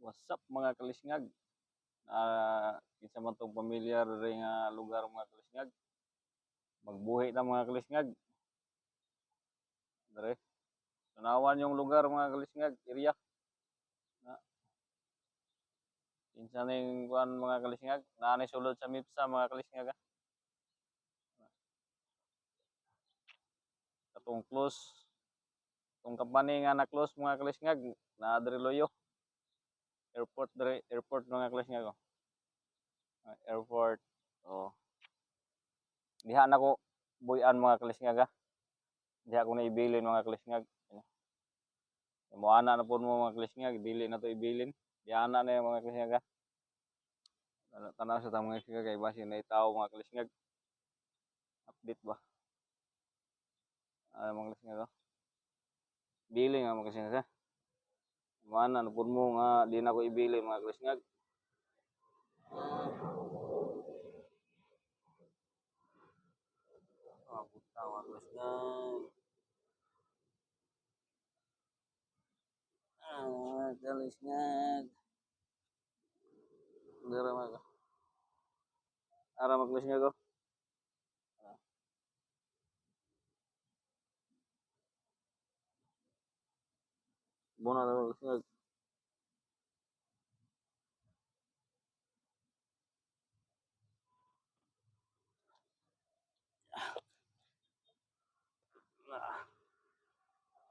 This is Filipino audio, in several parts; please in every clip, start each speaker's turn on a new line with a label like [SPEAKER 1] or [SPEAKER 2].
[SPEAKER 1] What's up mga kalisngag? Kinsa man tong pamilyar diri nga lugar mga kalisngag. Magbuhi ta mga kalisngag. Diri. Tanawan yung lugar mga kalisngag, area. Na, kinsa ning kuan mga kalisngag, naa ni sulod sa MIPSA mga kalisngag. Katong close, tong company nga na close mga kalisngag, naa diri loyo. Airport diri, airport mga kalisngag. Airport. Oh. Diha na ko buyan mga kalisngag. Diha ko na ibilin mga kalisngag. Moana na po mo mga kalisngag, dili na to ibilin. Diana na yung mga kalisngag. Tanaw sa mga kalisngag kay basi na itaw mga kalisngag. Update ba? Mga kalisngag. Bili nga mga kalisngag. Moana na po mo nga di na ko ibili mga kalisngag. Puta mga kalisngag. Mga kalisngag. Dara mga. Ara mga kalisngag ko. Bona na mga kalisngag.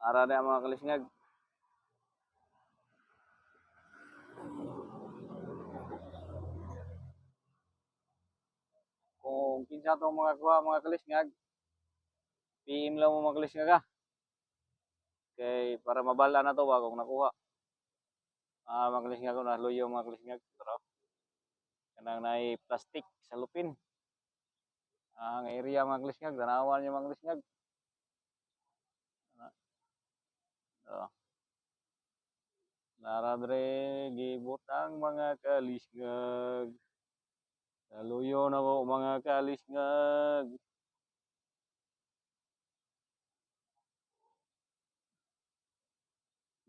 [SPEAKER 1] Ara na mga kalisngag. Kung kinsa tong mga kuha mga kalisngag, PM lang mo mga kalisngag. Kay para mabala na to ba kung nakuha. Mga kalisngag ko na luyo mga kalisngag. Pero kanang naay plastic sa lupin. Ang area mga kalisngag, tanawan yung mga kalisngag. Naradre gibutang mga kalisngag. Naluyo na ko mga kalisngag.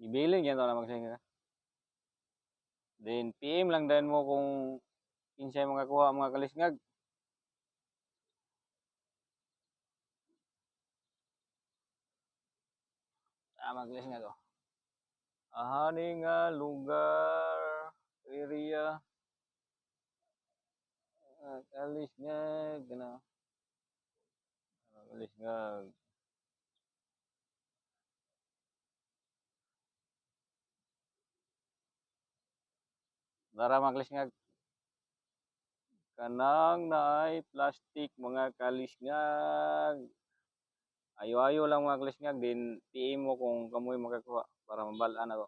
[SPEAKER 1] Ibilin yan to na mga. Then PM lang din mo kung kinsay mga kuha mga kalisngag. Mga kalisngag oh. Ahani nga lugar, area. Kalisngag na. Kalisngag. Dara mga kalisngag. Kanang naay plastic mga kalisngag. Ayo-ayo lang mga kalisngag din PM mo kung kamoy makakuha para mabalaan ako.